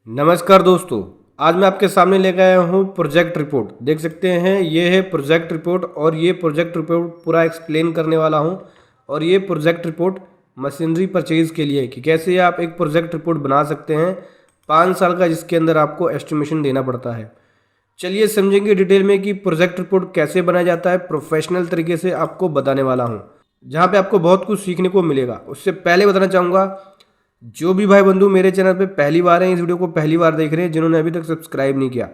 नमस्कार दोस्तों। आज मैं आपके सामने लेकर आया हूँ प्रोजेक्ट रिपोर्ट। देख सकते हैं ये है प्रोजेक्ट रिपोर्ट और ये प्रोजेक्ट रिपोर्ट पूरा एक्सप्लेन करने वाला हूँ। और ये प्रोजेक्ट रिपोर्ट मशीनरी परचेज के लिए कि कैसे आप एक प्रोजेक्ट रिपोर्ट बना सकते हैं 5 साल का, जिसके अंदर आपको एस्टिमेशन देना पड़ता है। चलिए समझेंगे डिटेल में कि प्रोजेक्ट रिपोर्ट कैसे बनाया जाता है। प्रोफेशनल तरीके से आपको बताने वाला हूँ, जहाँ पे आपको बहुत कुछ सीखने को मिलेगा। उससे पहले बताना चाहूँगा, जो भी भाई बंधु मेरे चैनल पे पहली बार हैं, इस वीडियो को पहली बार देख रहे हैं, जिन्होंने अभी तक सब्सक्राइब नहीं किया,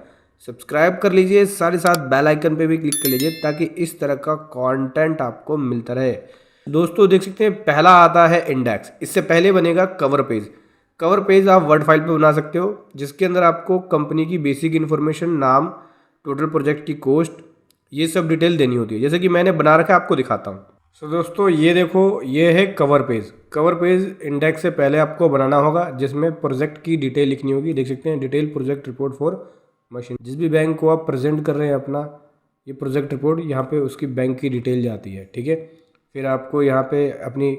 सब्सक्राइब कर लीजिए। साथ ही साथ बेल आइकन पे भी क्लिक कर लीजिए ताकि इस तरह का कंटेंट आपको मिलता रहे। दोस्तों देख सकते हैं पहला आता है इंडेक्स। इससे पहले बनेगा कवर पेज। कवर पेज आप वर्ड फाइल पे बना सकते हो, जिसके अंदर आपको कंपनी की बेसिक इन्फॉर्मेशन, नाम, टोटल प्रोजेक्ट की कॉस्ट, ये सब डिटेल देनी होती है। जैसे कि मैंने बना रखा है, आपको दिखाता हूँ। सो दोस्तों ये देखो, ये है cover page. Cover page index से पहले आपको बनाना होगा, जिसमें प्रोजेक्ट की डिटेल लिखनी होगी। देख सकते हैं detail project report for machine. जिस भी बैंक को आप प्रेजेंट कर रहे हैं अपना ये प्रोजेक्ट रिपोर्ट, यहाँ पे उसकी बैंक की डिटेल जाती है। ठीक है, फिर आपको यहाँ पे अपनी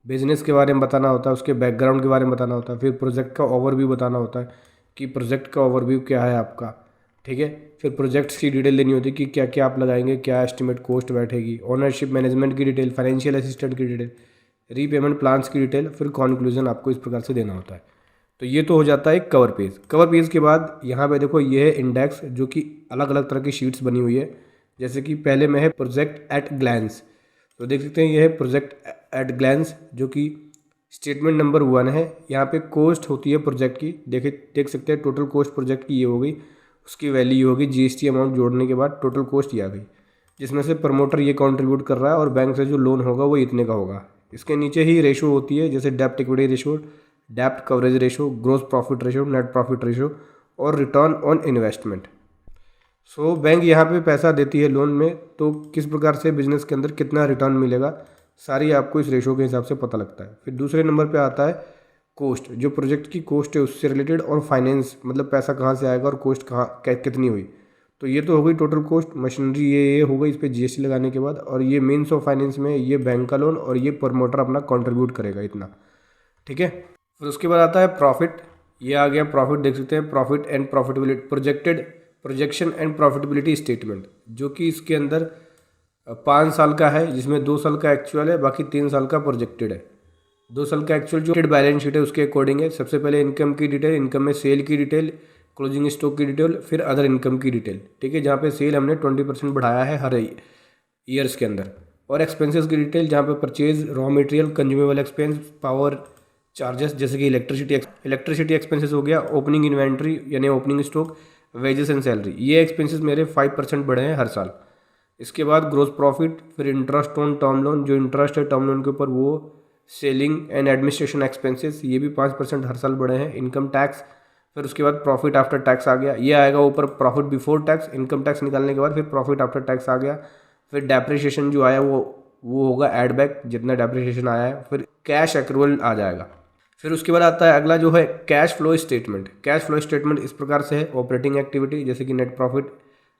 बिजनेस के बारे में बताना होता है, उसके बैकग्राउंड के बारे में बताना होता है, फिर प्रोजेक्ट का ओवरव्यू बताना होता है कि प्रोजेक्ट का ओवरव्यू क्या है आपका। ठीक है, फिर प्रोजेक्ट्स की डिटेल देनी होती है कि क्या क्या आप लगाएंगे, क्या एस्टिमेट कॉस्ट बैठेगी, ओनरशिप मैनेजमेंट की डिटेल, फाइनेंशियल असिस्टेंट की डिटेल, रीपेमेंट प्लान्स की डिटेल, फिर कॉन्क्लूजन आपको इस प्रकार से देना होता है। तो ये तो हो जाता है कवर पेज। कवर पेज के बाद यहाँ पे देखो ये है इंडेक्स, जो कि अलग अलग तरह की शीट्स बनी हुई है। जैसे कि पहले में है प्रोजेक्ट एट ग्लैंस। तो देख सकते हैं ये है प्रोजेक्ट एट ग्लैंस, जो कि स्टेटमेंट नंबर 1 है। यहाँ पे कॉस्ट होती है प्रोजेक्ट की। देख सकते हैं टोटल कॉस्ट प्रोजेक्ट की ये हो गई, उसकी वैल्यू ये होगी। जीएसटी अमाउंट जोड़ने के बाद टोटल कॉस्ट ये आ गई, जिसमें से प्रमोटर ये कंट्रीब्यूट कर रहा है और बैंक से जो लोन होगा वो इतने का होगा। इसके नीचे ही रेशो होती है, जैसे डेप्ट इक्विटी रेशो, डेप्ट coverage ratio, gross profit ratio, net profit ratio और return on investment. So bank यहाँ पे पैसा देती है लोन में, तो किस प्रकार से बिजनेस के अंदर कितना रिटर्न मिलेगा, सारी आपको इस रेशो के हिसाब से पता लगता है। फिर दूसरे नंबर पे आता है कॉस्ट, जो प्रोजेक्ट की कॉस्ट है उससे रिलेटेड, और फाइनेंस मतलब पैसा कहाँ से आएगा और कॉस्ट कितनी हुई। तो ये तो हो गई टोटल कॉस्ट। मशीनरी ये हो गई, इस पर जीएसटी लगाने के बाद। और ये मेंस ऑफ फाइनेंस में ये बैंक का लोन, और ये प्रमोटर अपना कंट्रीब्यूट करेगा इतना। ठीक है, फिर उसके बाद आता है प्रॉफिट। ये आ गया प्रॉफिट। देख सकते हैं profit and profitability, projection and profitability statement, जो कि इसके अंदर 5 साल का है, जिसमें 2 साल का एक्चुअल है, बाकी 3 साल का प्रोजेक्टेड है। 2 साल का एक्चुअल जो बैलेंस शीट है उसके अकॉर्डिंग है। सबसे पहले इनकम की डिटेल, इनकम में सेल की डिटेल, क्लोजिंग स्टॉक की डिटेल, फिर अदर इनकम की डिटेल। ठीक है, जहाँ पे सेल हमने 20% बढ़ाया है हर ईयर्स के अंदर। और एक्सपेंसेस की डिटेल, जहाँ पे purchase, raw material, consumable expense, power charges जैसे कि इलेक्ट्रिसिटी एक्सपेंसेस हो गया, ओपनिंग इन्वेंट्री यानी opening stock, wages and salary. ये एक्सपेंसेस मेरे 5% बढ़े हैं हर साल। इसके बाद ग्रोस प्रॉफिट, फिर इंटरेस्ट ऑन टर्म लोन, जो इंटरेस्ट है टर्म लोन के ऊपर वो, सेलिंग एंड एडमिनिस्ट्रेशन एक्सपेंसेस, ये भी 5% हर साल बढ़े हैं। इनकम टैक्स, फिर उसके बाद प्रॉफिट आफ्टर टैक्स आ गया। ये आएगा ऊपर profit before tax, income tax निकालने के बाद फिर प्रॉफिट आफ्टर टैक्स आ गया। फिर डेप्रिसिएशन जो आया वो होगा एड बैक, जितना डेप्रिसिएशन आया है। फिर कैश एक्रूवल आ जाएगा। फिर उसके बाद आता है अगला जो है cash flow statement. Cash flow statement इस प्रकार से है, ऑपरेटिंग एक्टिविटी जैसे कि नेट प्रॉफिट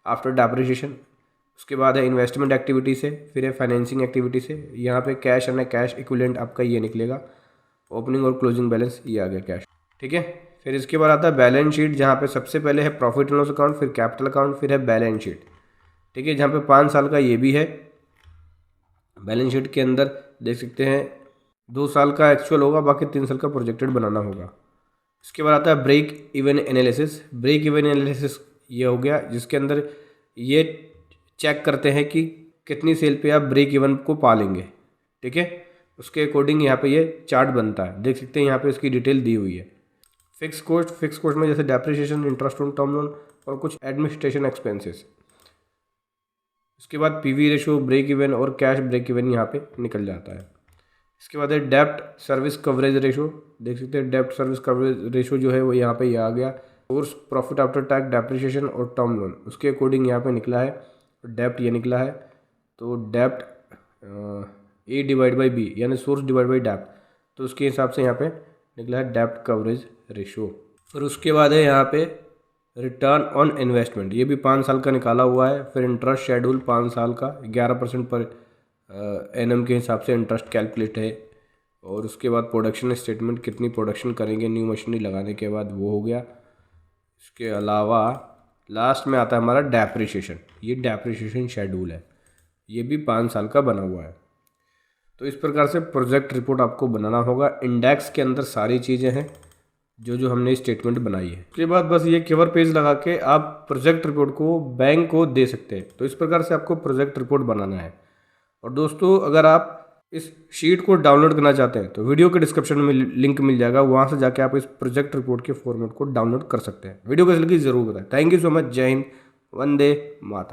आफ्टर डेप्रिसिएशन, उसके बाद है इन्वेस्टमेंट एक्टिविटी से, फिर है फाइनेंसिंग एक्टिविटी से। यहाँ पे कैश एंड कैश इक्विवेलेंट आपका ये निकलेगा। ओपनिंग और क्लोजिंग बैलेंस ये आ गया कैश। ठीक है, फिर इसके बाद आता है बैलेंस शीट, जहाँ पे सबसे पहले है प्रॉफिट एंड लॉस अकाउंट, फिर कैपिटल अकाउंट, फिर है बैलेंस शीट। ठीक है, जहाँ पे 5 साल का ये भी है। बैलेंस शीट के अंदर देख सकते हैं 2 साल का एक्चुअल होगा, बाकी 3 साल का प्रोजेक्टेड बनाना होगा। इसके बाद आता है break even analysis. Break even analysis ये हो गया, जिसके अंदर ये चेक करते हैं कि कितनी सेल पे आप ब्रेक इवन को पालेंगे। ठीक है, उसके अकॉर्डिंग यहाँ पे ये चार्ट बनता है। देख सकते हैं यहाँ पे उसकी डिटेल दी हुई है। फिक्स कॉस्ट में जैसे depreciation, interest on term loan और कुछ एडमिनिस्ट्रेशन एक्सपेंसेस। उसके बाद पीवी रेशो, ब्रेक इवन और कैश ब्रेक इवन यहाँ पे निकल जाता है। इसके बाद है डेप्ट सर्विस कवरेज रेशो। देख सकते हैं डेप्ट सर्विस कवरेज रेशो जो है वो यहाँ पे ये आ गया। Source profit after tax, depreciation और टर्म लोन, उसके अकॉर्डिंग यहाँ पे निकला है। डेप्ट ये निकला है, तो डेप्ट ए डिवाइड बाई बी यानी सोर्स डिवाइड बाई डेप्ट, तो उसके हिसाब से यहाँ पे निकला है डेप्ट कवरेज रेशो। फिर उसके बाद है यहाँ पे रिटर्न ऑन इन्वेस्टमेंट, ये भी 5 साल का निकाला हुआ है। फिर इंटरेस्ट शेड्यूल 5 साल का 11% पर एनएम के हिसाब से इंटरेस्ट कैलकुलेट है। और उसके बाद प्रोडक्शन स्टेटमेंट, कितनी प्रोडक्शन करेंगे न्यू मशीनरी लगाने के बाद, वो हो गया। इसके अलावा लास्ट में आता है हमारा डेप्रिसिएशन। ये डेप्रिसिएशन शेड्यूल है, ये भी 5 साल का बना हुआ है। तो इस प्रकार से प्रोजेक्ट रिपोर्ट आपको बनाना होगा। इंडेक्स के अंदर सारी चीज़ें हैं जो जो हमने स्टेटमेंट बनाई है। उसके बाद बस ये कवर पेज लगा के आप प्रोजेक्ट रिपोर्ट को बैंक को दे सकते हैं। तो इस प्रकार से आपको प्रोजेक्ट रिपोर्ट बनाना है। और दोस्तों, अगर आप इस शीट को डाउनलोड करना चाहते हैं तो वीडियो के डिस्क्रिप्शन में लिंक मिल जाएगा, वहाँ से जाके आप इस प्रोजेक्ट रिपोर्ट के फॉर्मेट को डाउनलोड कर सकते हैं। वीडियो कैसी लगी ज़रूर बताएं। Thank you so much. जय हिंद, वंदे मातरम।